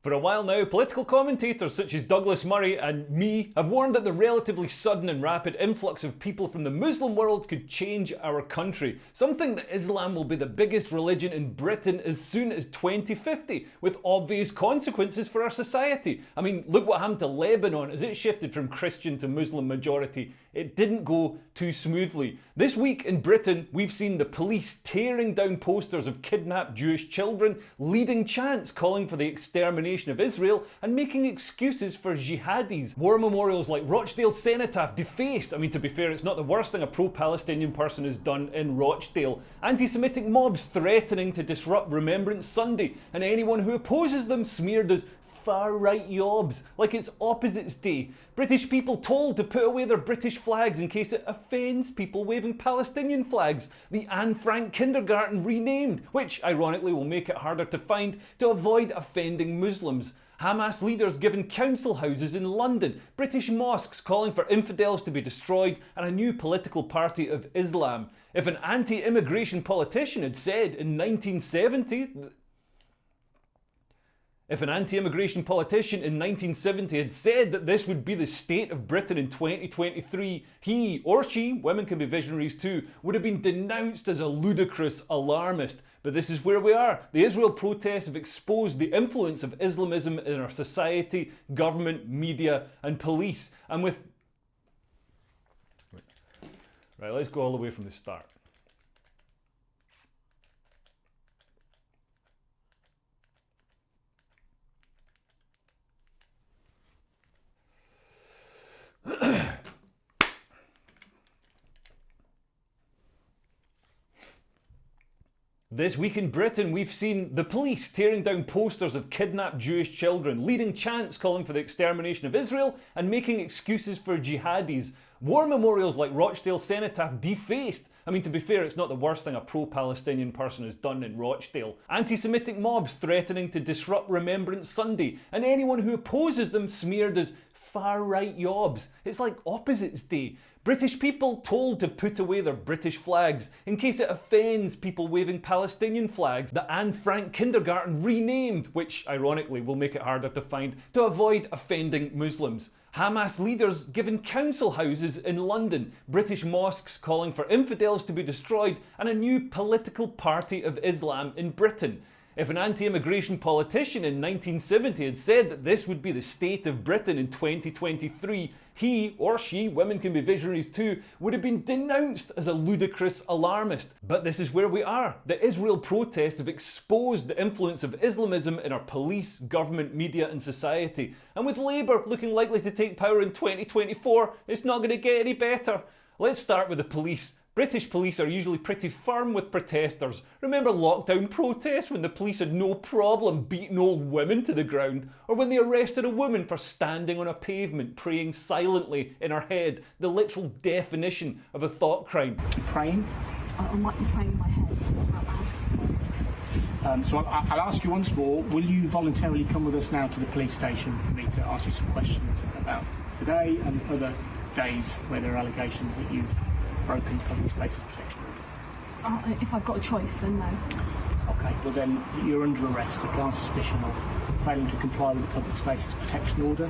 For a while now, political commentators such as Douglas Murray and me have warned that the relatively sudden and rapid influx of people from the Muslim world could change our country. Some think that Islam will be the biggest religion in Britain as soon as 2050, with obvious consequences for our society. I mean, look what happened to Lebanon as it shifted from Christian to Muslim majority. It didn't go too smoothly. This week in Britain, we've seen the police tearing down posters of kidnapped Jewish children, leading chants calling for the extermination of Israel, and making excuses for jihadis. War memorials like Rochdale Cenotaph defaced. I mean, to be fair, it's not the worst thing a pro-Palestinian person has done in Rochdale. Anti-Semitic mobs threatening to disrupt Remembrance Sunday, and anyone who opposes them smeared as far-right yobs, like it's Opposites Day. British people told to put away their British flags in case it offends people waving Palestinian flags. The Anne Frank kindergarten renamed, which ironically will make it harder to find, to avoid offending Muslims. Hamas leaders given council houses in London, British mosques calling for infidels to be destroyed, and a new political party of Islam. If an anti-immigration politician had said in 1970... If an anti-immigration politician in 1970 had said that this would be the state of Britain in 2023, he or she, women can be visionaries too, would have been denounced as a ludicrous alarmist. But this is where we are. The Israel protests have exposed the influence of Islamism in our society, government, media and police. And with... Right, let's go all the way from the start. This week in Britain, we've seen the police tearing down posters of kidnapped Jewish children, leading chants calling for the extermination of Israel, and making excuses for jihadis. War memorials like Rochdale Cenotaph defaced. I mean, to be fair, it's not the worst thing a pro-Palestinian person has done in Rochdale. Anti-Semitic mobs threatening to disrupt Remembrance Sunday, and anyone who opposes them smeared as far-right yobs. It's like Opposites Day. British people told to put away their British flags in case it offends people waving Palestinian flags. The Anne Frank kindergarten renamed, which ironically will make it harder to find, to avoid offending Muslims. Hamas leaders given council houses in London, British mosques calling for infidels to be destroyed, and a new political party of Islam in Britain. If an anti-immigration politician in 1970 had said that this would be the state of Britain in 2023, he or she, women can be visionaries too, would have been denounced as a ludicrous alarmist. But this is where we are. The Israel protests have exposed the influence of Islamism in our police, government, media and society. And with Labour looking likely to take power in 2024, it's not going to get any better. Let's start with the police. British police are usually pretty firm with protesters. Remember lockdown protests when the police had no problem beating old women to the ground? Or when they arrested a woman for standing on a pavement praying silently in her head, the literal definition of a thought crime. Praying? I might be praying in my head out loud. So I'll ask you once more, will you voluntarily come with us now to the police station for me to ask you some questions about today and other days where there are allegations that you've broken public spaces protection order? If I've got a choice, then no. Okay, well then you're under arrest on suspicion of failing to comply with the public spaces protection order.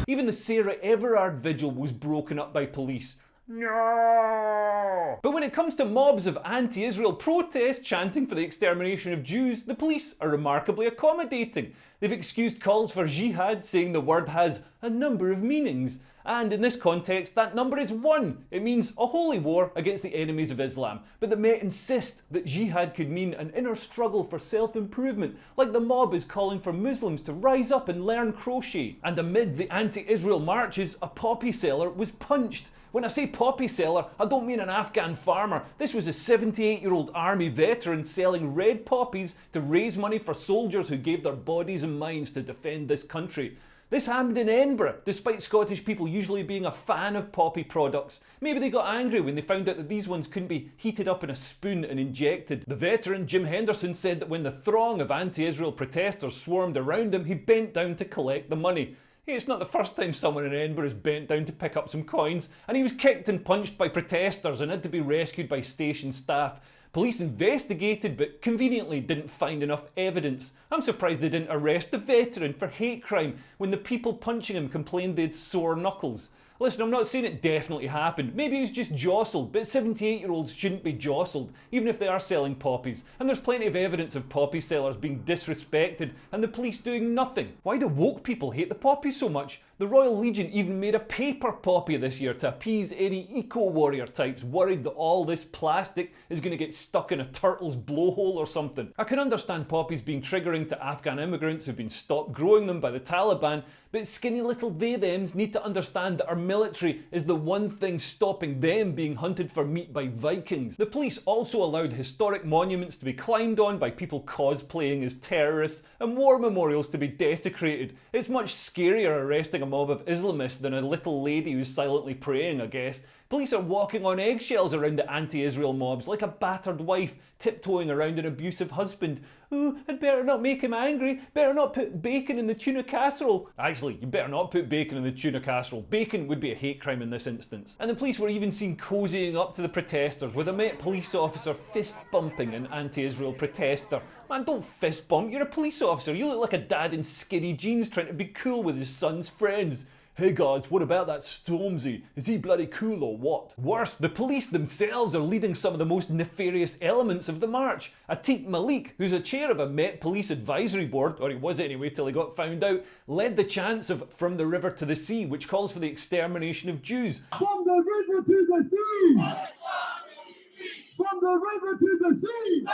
Even the Sarah Everard vigil was broken up by police. No! But when it comes to mobs of anti-Israel protests chanting for the extermination of Jews, the police are remarkably accommodating. They've excused calls for jihad, saying the word has a number of meanings. And in this context, that number is 1. It means a holy war against the enemies of Islam. But the Met insist that jihad could mean an inner struggle for self-improvement, like the mob is calling for Muslims to rise up and learn crochet. And amid the anti-Israel marches, a poppy seller was punched. When I say poppy seller, I don't mean an Afghan farmer. This was a 78-year-old army veteran selling red poppies to raise money for soldiers who gave their bodies and minds to defend this country. This happened in Edinburgh, despite Scottish people usually being a fan of poppy products. Maybe they got angry when they found out that these ones couldn't be heated up in a spoon and injected. The veteran, Jim Henderson, said that when the throng of anti-Israel protesters swarmed around him, he bent down to collect the money. Hey, it's not the first time someone in Edinburgh has bent down to pick up some coins, and he was kicked and punched by protesters and had to be rescued by station staff. Police investigated but conveniently didn't find enough evidence. I'm surprised they didn't arrest the veteran for hate crime when the people punching him complained they had sore knuckles. Listen, I'm not saying it definitely happened. Maybe he was just jostled, but 78-year-olds shouldn't be jostled, even if they are selling poppies. And there's plenty of evidence of poppy sellers being disrespected and the police doing nothing. Why do woke people hate the poppy so much? The Royal Legion even made a paper poppy this year to appease any eco-warrior types worried that all this plastic is going to get stuck in a turtle's blowhole or something. I can understand poppies being triggering to Afghan immigrants who've been stopped growing them by the Taliban, but skinny little they-thems need to understand that our military is the one thing stopping them being hunted for meat by Vikings. The police also allowed historic monuments to be climbed on by people cosplaying as terrorists and war memorials to be desecrated. It's much scarier arresting a mob of Islamists than a little lady who's silently praying, I guess. Police are walking on eggshells around the anti-Israel mobs like a battered wife tiptoeing around an abusive husband. Ooh, I'd better not make him angry, better not put bacon in the tuna casserole. Actually, you better not put bacon in the tuna casserole. Bacon would be a hate crime in this instance. And the police were even seen cozying up to the protesters with a Met police officer fist bumping an anti-Israel protester. Man, don't fist bump, you're a police officer. You look like a dad in skinny jeans trying to be cool with his son's friends. Hey guys, what about that Stormzy? Is he bloody cool or what? Worse, the police themselves are leading some of the most nefarious elements of the march. Atiq Malik, who's a chair of a Met Police Advisory Board, or he was anyway till he got found out, led the chants of From the River to the Sea, which calls for the extermination of Jews. From the river to the sea! From the river to the sea!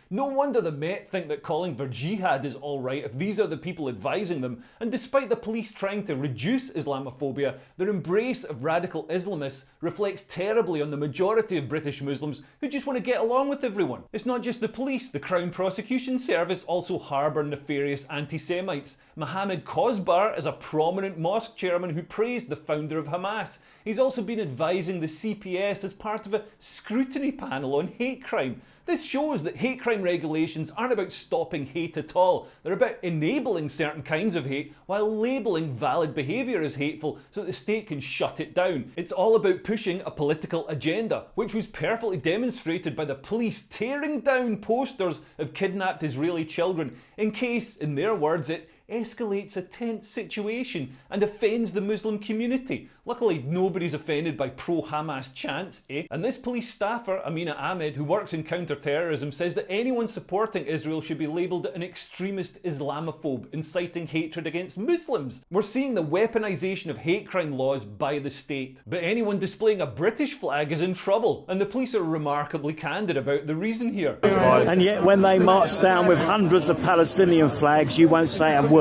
No wonder the Met think that calling for jihad is alright if these are the people advising them, and despite the police trying to reduce Islamophobia, their embrace of radical Islamists reflects terribly on the majority of British Muslims who just want to get along with everyone. It's not just the police, the Crown Prosecution Service also harbour nefarious anti-Semites. Mohammed Kosbar is a prominent mosque chairman who praised the founder of Hamas. He's also been advising the CPS as part of a scrutiny panel on hate crime. This shows that hate crime regulations aren't about stopping hate at all. They're about enabling certain kinds of hate while labelling valid behaviour as hateful so that the state can shut it down. It's all about pushing a political agenda, which was perfectly demonstrated by the police tearing down posters of kidnapped Israeli children in case, in their words, it escalates a tense situation and offends the Muslim community. Luckily, nobody's offended by pro-Hamas chants, eh? And this police staffer, Amina Ahmed, who works in counter-terrorism, says that anyone supporting Israel should be labelled an extremist Islamophobe, inciting hatred against Muslims. We're seeing the weaponisation of hate crime laws by the state. But anyone displaying a British flag is in trouble, and the police are remarkably candid about the reason here. And yet when they march down with hundreds of Palestinian flags, you won't say a word.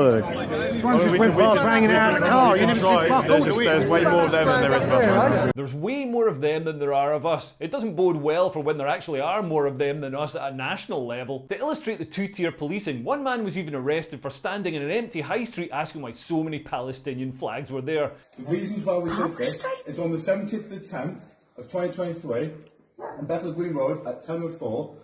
One just went past hanging out of the car. You never see fuck all, do we? There's way more of them than there is of us. There's way more of them than there are of us. It doesn't bode well for when there actually are more of them than us at a national level. To illustrate the two-tier policing, one man was even arrested for standing in an empty high street asking why so many Palestinian flags were there. The reasons why we did this is on the 17th of the 10th of 2023 on Bethel Green Road at 10:04.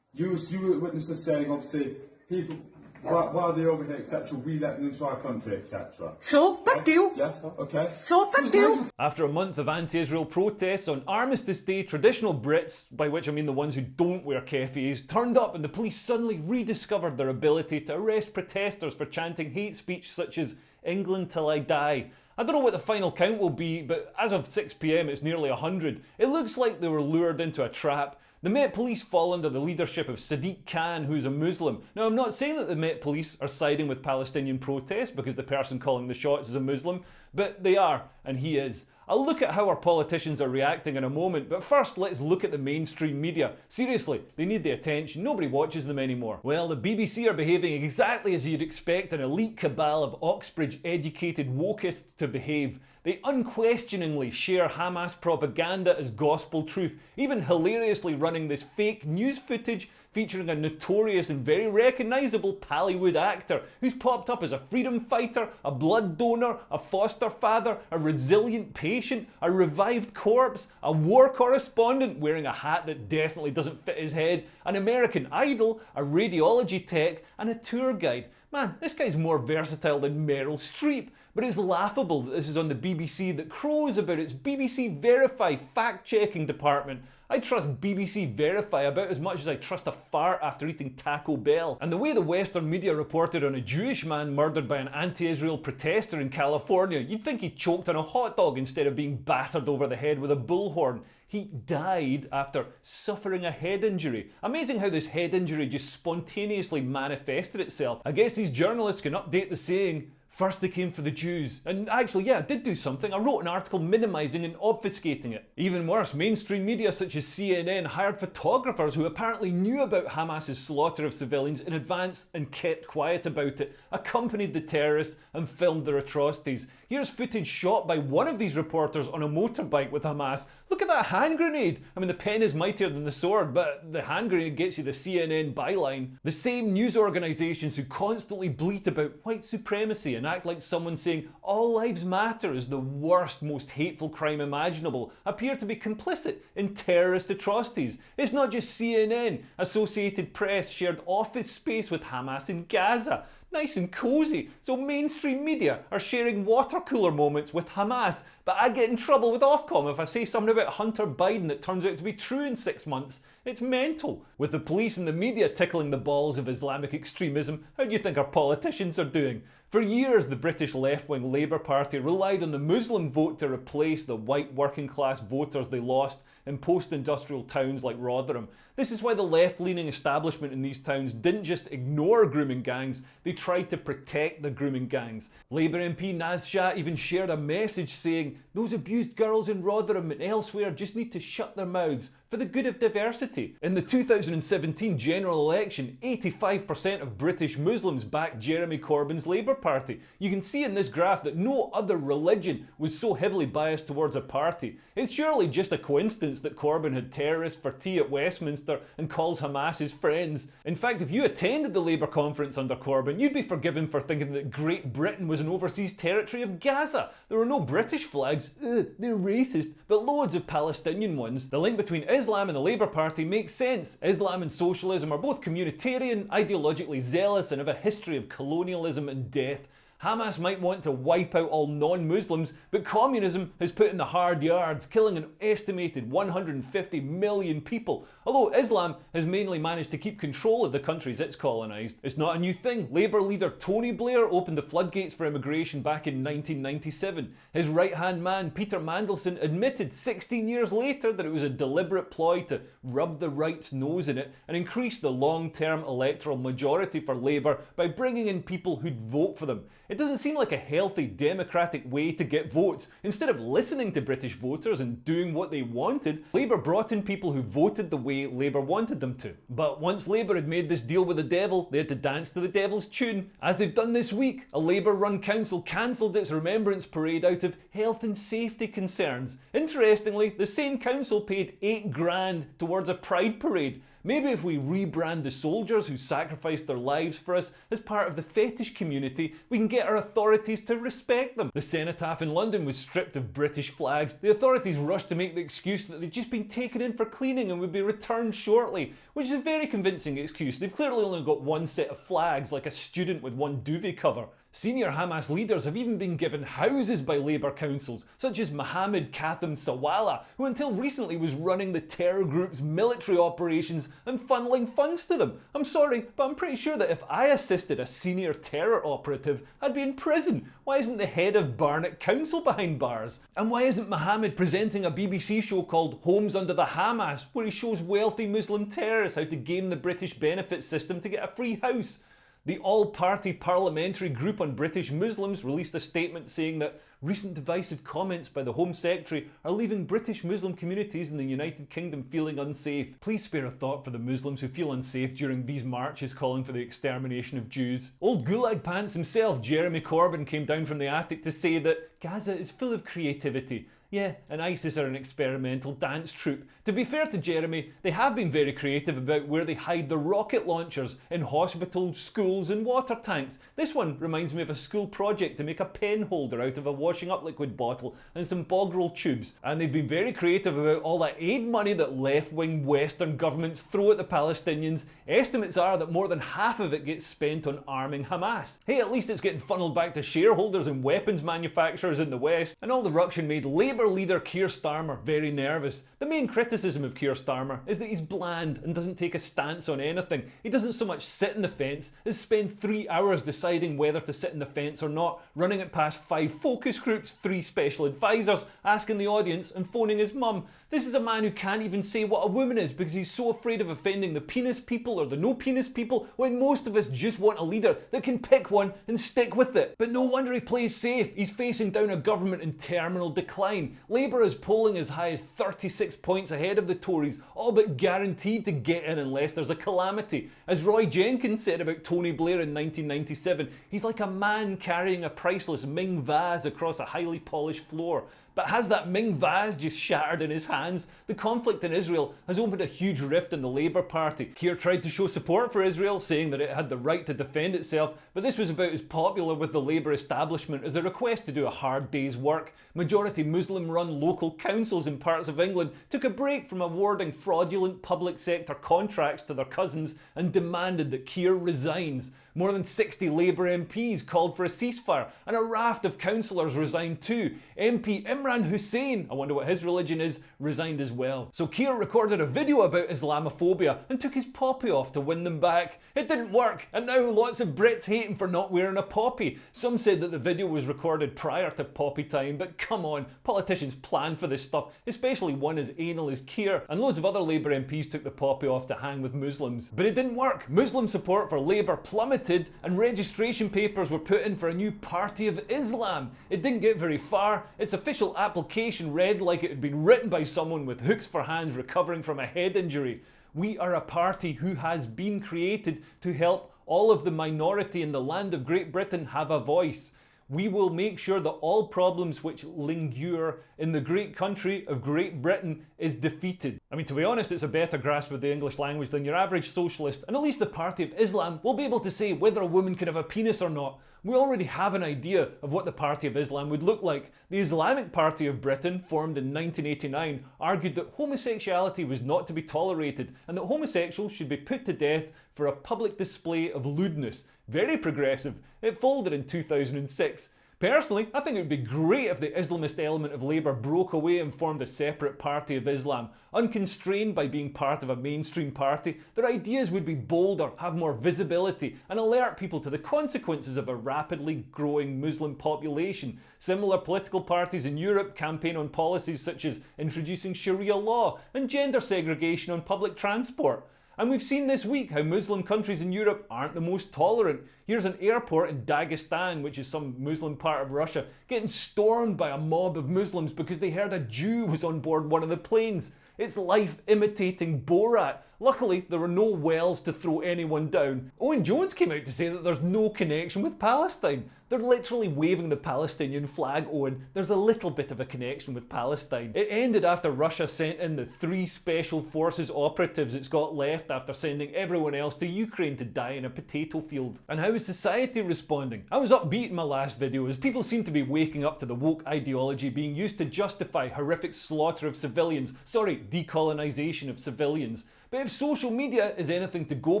You were witnesses saying, obviously, people, why are they over here, etc. We let them into our country, etc. So, big deal. Yes, okay. So, big deal. After a month of anti-Israel protests on Armistice Day, traditional Brits, by which I mean the ones who don't wear keffiyehs, turned up and the police suddenly rediscovered their ability to arrest protesters for chanting hate speech such as "England till I die." I don't know what the final count will be, but as of 6 PM it's nearly 100. It looks like they were lured into a trap. The Met Police fall under the leadership of Sadiq Khan, who's a Muslim. Now, I'm not saying that the Met Police are siding with Palestinian protests because the person calling the shots is a Muslim, but they are, and he is. I'll look at how our politicians are reacting in a moment, but first let's look at the mainstream media. Seriously, they need the attention. Nobody watches them anymore. Well, the BBC are behaving exactly as you'd expect an elite cabal of Oxbridge-educated wokists to behave. They unquestioningly share Hamas propaganda as gospel truth, even hilariously running this fake news footage featuring a notorious and very recognisable Pallywood actor who's popped up as a freedom fighter, a blood donor, a foster father, a resilient patient, a revived corpse, a war correspondent wearing a hat that definitely doesn't fit his head, an American Idol, a radiology tech, and a tour guide. Man, this guy's more versatile than Meryl Streep. But it's laughable that this is on the BBC that crows about its BBC Verify fact-checking department. I trust BBC Verify about as much as I trust a fart after eating Taco Bell. And the way the Western media reported on a Jewish man murdered by an anti-Israel protester in California, you'd think he choked on a hot dog instead of being battered over the head with a bullhorn. He died after suffering a head injury. Amazing how this head injury just spontaneously manifested itself. I guess these journalists can update the saying, first they came for the Jews. And actually, yeah, I did do something. I wrote an article minimising and obfuscating it. Even worse, mainstream media such as CNN hired photographers who apparently knew about Hamas's slaughter of civilians in advance and kept quiet about it, accompanied the terrorists and filmed their atrocities. Here's footage shot by one of these reporters on a motorbike with Hamas. Look at that hand grenade! I mean, the pen is mightier than the sword, but the hand grenade gets you the CNN byline. The same news organisations who constantly bleat about white supremacy and act like someone saying all lives matter is the worst, most hateful crime imaginable appear to be complicit in terrorist atrocities. It's not just CNN. Associated Press shared office space with Hamas in Gaza. Nice and cozy. So mainstream media are sharing water cooler moments with Hamas, but I get in trouble with Ofcom if I say something about Hunter Biden that turns out to be true in 6 months. It's mental. With the police and the media tickling the balls of Islamic extremism, how do you think our politicians are doing? For years, the British left-wing Labour Party relied on the Muslim vote to replace the white working-class voters they lost in post-industrial towns like Rotherham. This is why the left-leaning establishment in these towns didn't just ignore grooming gangs, they tried to protect the grooming gangs. Labour MP Naz Shah even shared a message saying, those abused girls in Rotherham and elsewhere just need to shut their mouths for the good of diversity. In the 2017 general election, 85% of British Muslims backed Jeremy Corbyn's Labour Party. You can see in this graph that no other religion was so heavily biased towards a party. It's surely just a coincidence that Corbyn had terrorists for tea at Westminster and calls Hamas his friends. In fact, if you attended the Labour conference under Corbyn, you'd be forgiven for thinking that Great Britain was an overseas territory of Gaza. There were no British flags. Ugh, they're racist, but loads of Palestinian ones. The link between Islam and the Labour Party makes sense. Islam and socialism are both communitarian, ideologically zealous, and have a history of colonialism and death. Hamas might want to wipe out all non-Muslims, but communism has put in the hard yards, killing an estimated 150 million people, although Islam has mainly managed to keep control of the countries it's colonised. It's not a new thing. Labour leader Tony Blair opened the floodgates for immigration back in 1997. His right-hand man, Peter Mandelson, admitted 16 years later that it was a deliberate ploy to rub the right's nose in it and increase the long-term electoral majority for Labour by bringing in people who'd vote for them. It doesn't seem like a healthy democratic way to get votes. Instead of listening to British voters and doing what they wanted, Labour brought in people who voted the way Labour wanted them to. But once Labour had made this deal with the devil, they had to dance to the devil's tune. As they've done this week, a Labour-run council cancelled its remembrance parade out of health and safety concerns. Interestingly, the same council paid $8,000 towards a pride parade. Maybe if we rebrand the soldiers who sacrificed their lives for us as part of the fetish community, we can get our authorities to respect them. The cenotaph in London was stripped of British flags. The authorities rushed to make the excuse that they'd just been taken in for cleaning and would be returned shortly, which is a very convincing excuse. They've clearly only got one set of flags, like a student with one duvet cover. Senior Hamas leaders have even been given houses by Labour councils, such as Mohammed Katham Sawala, who until recently was running the terror group's military operations and funneling funds to them. I'm sorry, but I'm pretty sure that if I assisted a senior terror operative, I'd be in prison. Why isn't the head of Barnet Council behind bars? And why isn't Mohammed presenting a BBC show called Homes Under the Hamas, where he shows wealthy Muslim terrorists how to game the British benefit system to get a free house? The all-party parliamentary group on British Muslims released a statement saying that recent divisive comments by the Home Secretary are leaving British Muslim communities in the United Kingdom feeling unsafe. Please spare a thought for the Muslims who feel unsafe during these marches calling for the extermination of Jews. Old Gulag Pants himself, Jeremy Corbyn, came down from the attic to say that Gaza is full of creativity. Yeah, and ISIS are an experimental dance troupe. To be fair to Jeremy, they have been very creative about where they hide their rocket launchers, in hospitals, schools and water tanks. This one reminds me of a school project to make a pen holder out of a washing up liquid bottle and some bog roll tubes. And they've been very creative about all that aid money that left-wing Western governments throw at the Palestinians. Estimates are that more than half of it gets spent on arming Hamas. Hey, at least it's getting funneled back to shareholders and weapons manufacturers in the West, and all the ruction made Labour Labour leader Keir Starmer very nervous. The main criticism of Keir Starmer is that he's bland and doesn't take a stance on anything. He doesn't so much sit in the fence as spend 3 hours deciding whether to sit in the fence or not, running it past 5 focus groups, 3 special advisors, asking the audience and phoning his mum. This is a man who can't even say what a woman is because he's so afraid of offending the penis people or the no penis people, when most of us just want a leader that can pick one and stick with it. But no wonder he plays safe. He's facing down a government in terminal decline. Labour is polling as high as 36 points ahead of the Tories, all but guaranteed to get in unless there's a calamity. As Roy Jenkins said about Tony Blair in 1997, he's like a man carrying a priceless Ming vase across a highly polished floor. But has that Ming vase just shattered in his hands? The conflict in Israel has opened a huge rift in the Labour Party. Keir tried to show support for Israel, saying that it had the right to defend itself, but this was about as popular with the Labour establishment as a request to do a hard day's work. Majority Muslim-run local councils in parts of England took a break from awarding fraudulent public sector contracts to their cousins and demanded that Keir resigns. More than 60 Labour MPs called for a ceasefire, and a raft of councillors resigned too. MP Imran Hussain, I wonder what his religion is, resigned as well. So Keir recorded a video about Islamophobia and took his poppy off to win them back. It didn't work, and now lots of Brits hate him for not wearing a poppy. Some said that the video was recorded prior to poppy time, but come on, politicians plan for this stuff, especially one as anal as Keir, and loads of other Labour MPs took the poppy off to hang with Muslims. But it didn't work. Muslim support for Labour plummeted, and registration papers were put in for a new Party of Islam. It didn't get very far. Its official application read like it had been written by someone with hooks for hands recovering from a head injury. We are a party who has been created to help all of the minority in the land of Great Britain have a voice. We will make sure that all problems which linger in the great country of Great Britain is defeated. I mean, to be honest, it's a better grasp of the English language than your average socialist, and at least the Party of Islam will be able to say whether a woman can have a penis or not. We already have an idea of what the Party of Islam would look like. The Islamic Party of Britain, formed in 1989, argued that homosexuality was not to be tolerated and that homosexuals should be put to death for a public display of lewdness. Very progressive. It folded in 2006. Personally, I think it would be great if the Islamist element of Labour broke away and formed a separate Party of Islam. Unconstrained by being part of a mainstream party, their ideas would be bolder, have more visibility, and alert people to the consequences of a rapidly growing Muslim population. Similar political parties in Europe campaign on policies such as introducing Sharia law and gender segregation on public transport. And we've seen this week how Muslim countries in Europe aren't the most tolerant. Here's an airport in Dagestan, which is some Muslim part of Russia, getting stormed by a mob of Muslims because they heard a Jew was on board one of the planes. It's life imitating Borat. Luckily, there were no wells to throw anyone down. Owen Jones came out to say that there's no connection with Palestine. They're literally waving the Palestinian flag, Owen. There's a little bit of a connection with Palestine. It ended after Russia sent in the 3 special forces operatives it's got left after sending everyone else to Ukraine to die in a potato field. And how is society responding? I was upbeat in my last video as people seem to be waking up to the woke ideology being used to justify horrific slaughter of civilians. Sorry, decolonization of civilians. But if social media is anything to go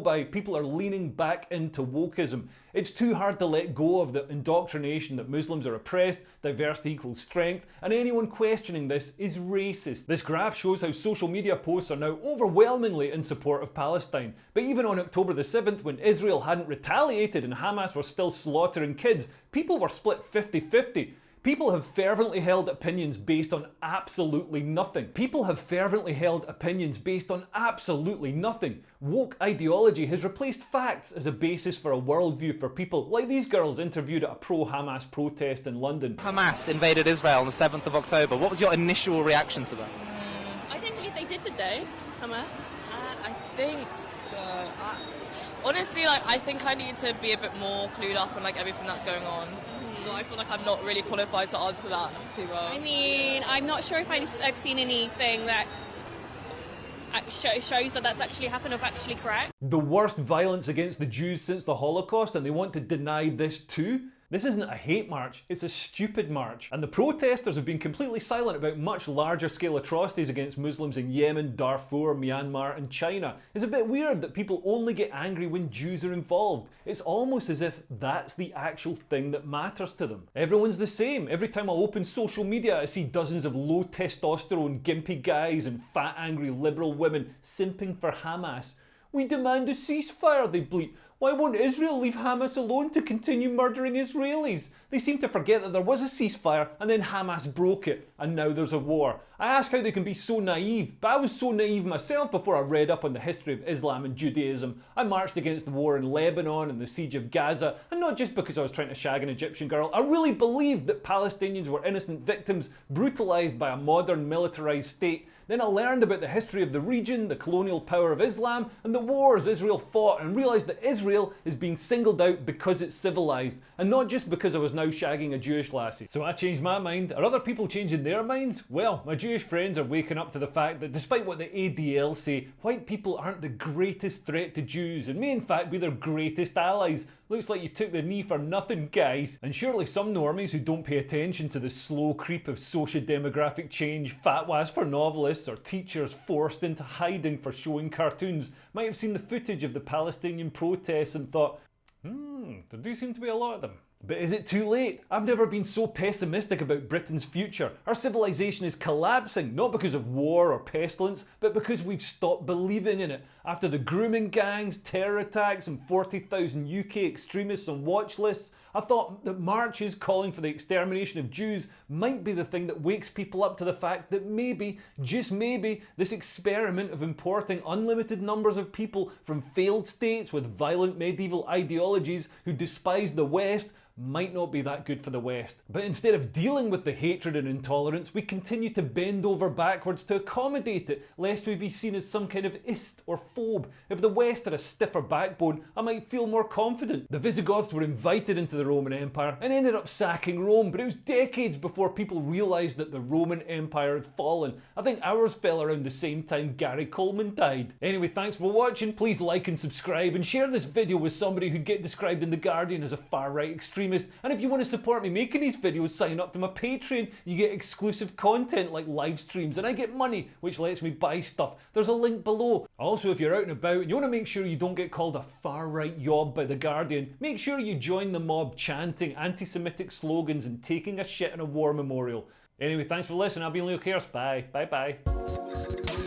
by, people are leaning back into wokeism. It's too hard to let go of the indoctrination that Muslims are oppressed, diversity equals strength, and anyone questioning this is racist. This graph shows how social media posts are now overwhelmingly in support of Palestine. But even on October the 7th, when Israel hadn't retaliated and Hamas were still slaughtering kids, people were split 50-50. People have fervently held opinions based on absolutely nothing. People have fervently held opinions based on absolutely nothing. Woke ideology has replaced facts as a basis for a worldview for people like these girls interviewed at a pro-Hamas protest in London. Hamas invaded Israel on the 7th of October. What was your initial reaction to that? I don't believe they did today, Hamas. I think so. Honestly, I think I need to be a bit more clued up on everything that's going on. So I feel like I'm not really qualified to answer that too well. I mean, I'm not sure if I've seen anything that shows that that's actually happened or factually correct. The worst violence against the Jews since the Holocaust, and they want to deny this too? This isn't a hate march, it's a stupid march. And the protesters have been completely silent about much larger scale atrocities against Muslims in Yemen, Darfur, Myanmar and China. It's a bit weird that people only get angry when Jews are involved. It's almost as if that's the actual thing that matters to them. Everyone's the same. Every time I open social media I see dozens of low testosterone gimpy guys and fat angry liberal women simping for Hamas. We demand a ceasefire, they bleat. Why won't Israel leave Hamas alone to continue murdering Israelis? They seem to forget that there was a ceasefire and then Hamas broke it and now there's a war. I ask how they can be so naive, but I was so naive myself before I read up on the history of Islam and Judaism. I marched against the war in Lebanon and the siege of Gaza, and not just because I was trying to shag an Egyptian girl. I really believed that Palestinians were innocent victims brutalised by a modern militarised state. Then I learned about the history of the region, the colonial power of Islam, and the wars Israel fought, and realised that Israel is being singled out because it's civilised, and not just because I was now shagging a Jewish lassie. So I changed my mind. Are other people changing their minds? Well, my Jewish friends are waking up to the fact that despite what the ADL say, white people aren't the greatest threat to Jews, and may in fact be their greatest allies. Looks like you took the knee for nothing, guys. And surely some normies who don't pay attention to the slow creep of socio-demographic change, fatwas for novelists, or teachers forced into hiding for showing cartoons might have seen the footage of the Palestinian protests and thought, there do seem to be a lot of them. But is it too late? I've never been so pessimistic about Britain's future. Our civilization is collapsing, not because of war or pestilence, but because we've stopped believing in it. After the grooming gangs, terror attacks and 40,000 UK extremists on watch lists, I thought that marches calling for the extermination of Jews might be the thing that wakes people up to the fact that maybe, just maybe, this experiment of importing unlimited numbers of people from failed states with violent medieval ideologies who despise the West might not be that good for the West. But instead of dealing with the hatred and intolerance, we continue to bend over backwards to accommodate it, lest we be seen as some kind of ist or phobe. If the West had a stiffer backbone, I might feel more confident. The Visigoths were invited into the Roman Empire and ended up sacking Rome, but it was decades before people realised that the Roman Empire had fallen. I think ours fell around the same time Gary Coleman died. Anyway, thanks for watching. Please like and subscribe and share this video with somebody who'd get described in The Guardian as a far-right extremist. And if you want to support me making these videos, sign up to my Patreon. You get exclusive content like live streams and I get money, which lets me buy stuff. There's a link below. Also, if you're out and about and you want to make sure you don't get called a far-right yob by The Guardian, make sure you join the mob chanting anti-Semitic slogans and taking a shit in a war memorial. Anyway, thanks for listening. I've been Leo Kearse. Bye. Bye bye.